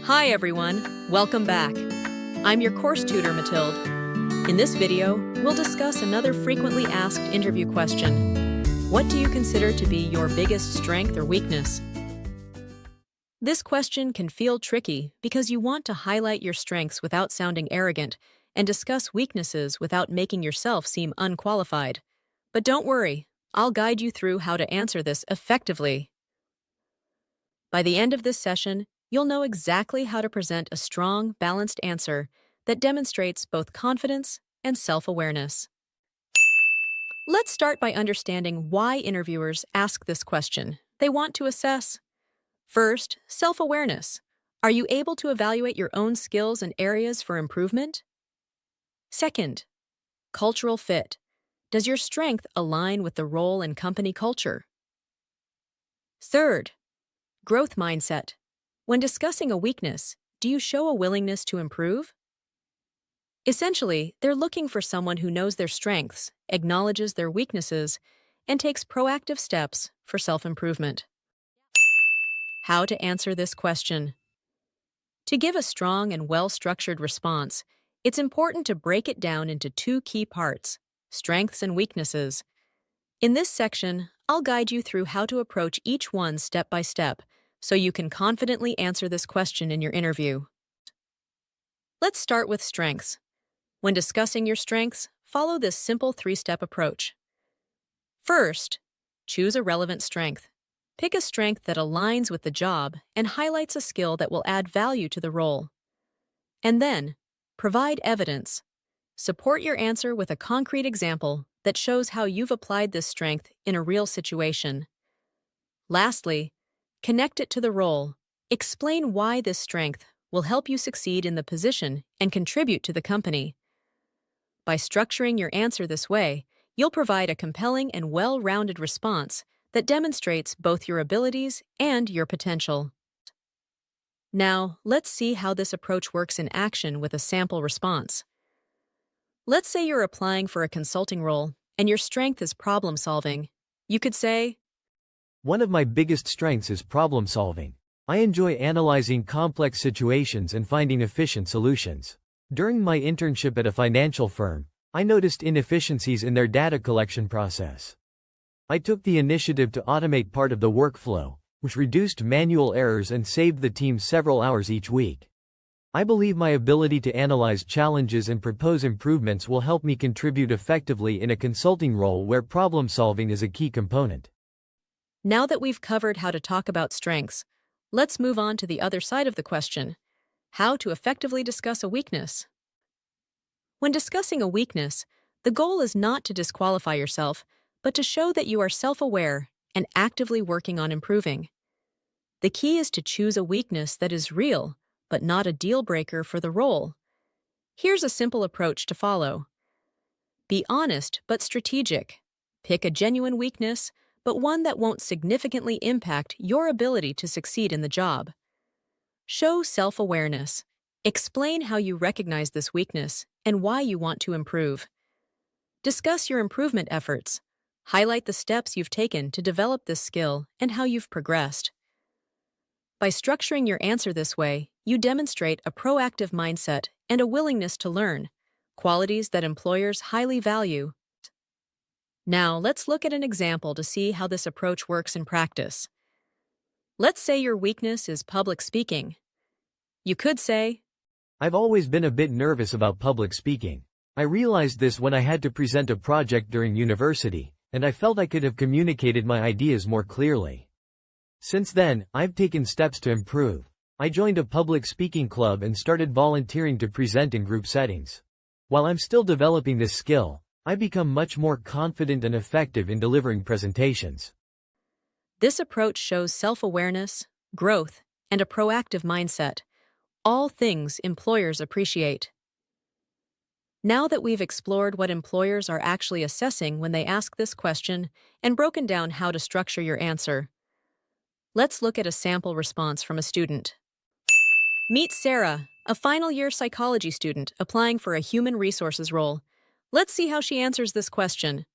Hi everyone, welcome back. I'm your course tutor, Mathilde. In this video, we'll discuss another frequently asked interview question. What do you consider to be your biggest strength or weakness? This question can feel tricky because you want to highlight your strengths without sounding arrogant and discuss weaknesses without making yourself seem unqualified. But don't worry, I'll guide you through how to answer this effectively. By the end of this session, you'll know exactly how to present a strong, balanced answer that demonstrates both confidence and self-awareness. Let's start by understanding why interviewers ask this question. They want to assess, first, self-awareness. Are you able to evaluate your own skills and areas for improvement? Second, cultural fit. Does your strength align with the role and company culture? Third, growth mindset. When discussing a weakness, do you show a willingness to improve? Essentially, they're looking for someone who knows their strengths, acknowledges their weaknesses, and takes proactive steps for self-improvement. How to answer this question? To give a strong and well-structured response, it's important to break it down into two key parts: strengths and weaknesses. In this section, I'll guide you through how to approach each one step by step, so you can confidently answer this question in your interview. Let's start with strengths. When discussing your strengths, follow this simple three-step approach. First, choose a relevant strength. Pick a strength that aligns with the job and highlights a skill that will add value to the role. And then, provide evidence. Support your answer with a concrete example that shows how you've applied this strength in a real situation. Lastly, connect it to the role. Explain why this strength will help you succeed in the position and contribute to the company. By structuring your answer this way, you'll provide a compelling and well-rounded response that demonstrates both your abilities and your potential. Now, let's see how this approach works in action with a sample response. Let's say you're applying for a consulting role and your strength is problem solving. You could say, "One of my biggest strengths is problem solving. I enjoy analyzing complex situations and finding efficient solutions. During my internship at a financial firm, I noticed inefficiencies in their data collection process. I took the initiative to automate part of the workflow, which reduced manual errors and saved the team several hours each week. I believe my ability to analyze challenges and propose improvements will help me contribute effectively in a consulting role where problem solving is a key component." Now that we've covered how to talk about strengths, let's move on to the other side of the question: how to effectively discuss a weakness. When discussing a weakness, the goal is not to disqualify yourself, but to show that you are self-aware and actively working on improving. The key is to choose a weakness that is real, but not a deal-breaker for the role. Here's a simple approach to follow. Be honest but strategic. Pick a genuine weakness, but one that won't significantly impact your ability to succeed in the job. Show self-awareness. Explain how you recognize this weakness and why you want to improve. Discuss your improvement efforts. Highlight the steps you've taken to develop this skill and how you've progressed. By structuring your answer this way, you demonstrate a proactive mindset and a willingness to learn, qualities that employers highly value. Now, let's look at an example to see how this approach works in practice. Let's say your weakness is public speaking. You could say, "I've always been a bit nervous about public speaking. I realized this when I had to present a project during university, and I felt I could have communicated my ideas more clearly. Since then, I've taken steps to improve. I joined a public speaking club and started volunteering to present in group settings. While I'm still developing this skill, I've become much more confident and effective in delivering presentations." This approach shows self-awareness, growth, and a proactive mindset, all things employers appreciate. Now that we've explored what employers are actually assessing when they ask this question and broken down how to structure your answer, let's look at a sample response from a student. Meet Sarah, a final-year psychology student applying for a human resources role. Let's see how she answers this question.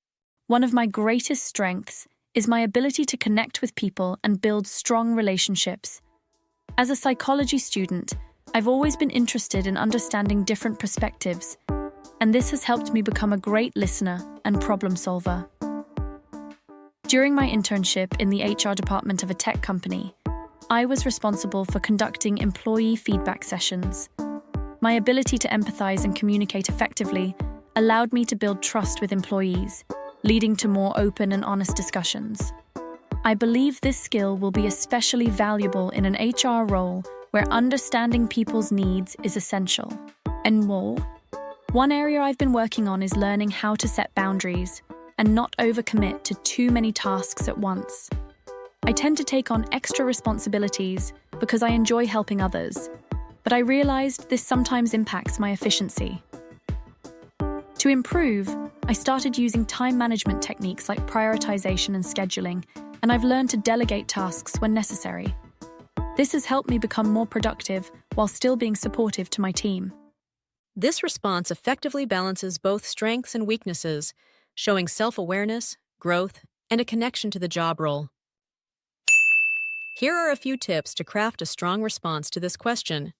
"One of my greatest strengths is my ability to connect with people and build strong relationships. As a psychology student, I've always been interested in understanding different perspectives, and this has helped me become a great listener and problem solver. During my internship in the HR department of a tech company, I was responsible for conducting employee feedback sessions. My ability to empathize and communicate effectively allowed me to build trust with employees, leading to more open and honest discussions. I believe this skill will be especially valuable in an HR role where understanding people's needs is essential. And more, one area I've been working on is learning how to set boundaries and not overcommit to too many tasks at once. I tend to take on extra responsibilities because I enjoy helping others, but I realized this sometimes impacts my efficiency. To improve, I started using time management techniques like prioritization and scheduling, and I've learned to delegate tasks when necessary. This has helped me become more productive while still being supportive to my team. This response effectively balances both strengths and weaknesses, showing self-awareness, growth, and a connection to the job role. Here are a few tips to craft a strong response to this question.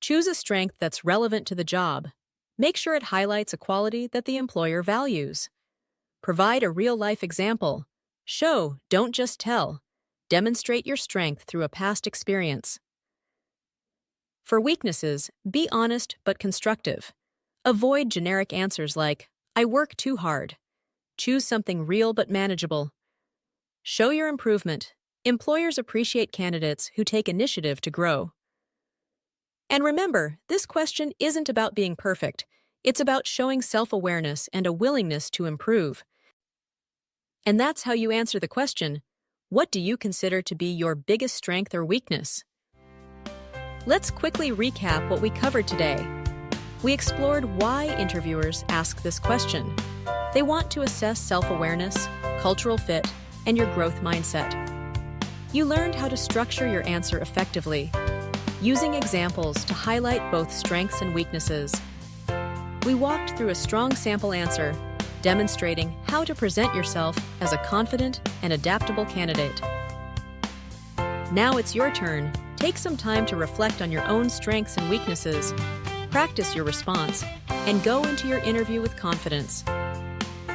Choose a strength that's relevant to the job. Make sure it highlights a quality that the employer values. Provide a real-life example. Show, don't just tell. Demonstrate your strength through a past experience. For weaknesses, be honest but constructive. Avoid generic answers like, "I work too hard." Choose something real but manageable. Show your improvement. Employers appreciate candidates who take initiative to grow. And remember, this question isn't about being perfect. It's about showing self-awareness and a willingness to improve. And that's how you answer the question, what do you consider to be your biggest strength or weakness? Let's quickly recap what we covered today. We explored why interviewers ask this question. They want to assess self-awareness, cultural fit, and your growth mindset. You learned how to structure your answer effectively, using examples to highlight both strengths and weaknesses. We walked through a strong sample answer, demonstrating how to present yourself as a confident and adaptable candidate. Now it's your turn. Take some time to reflect on your own strengths and weaknesses, practice your response, and go into your interview with confidence.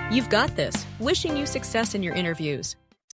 You've got this. Wishing you success in your interviews.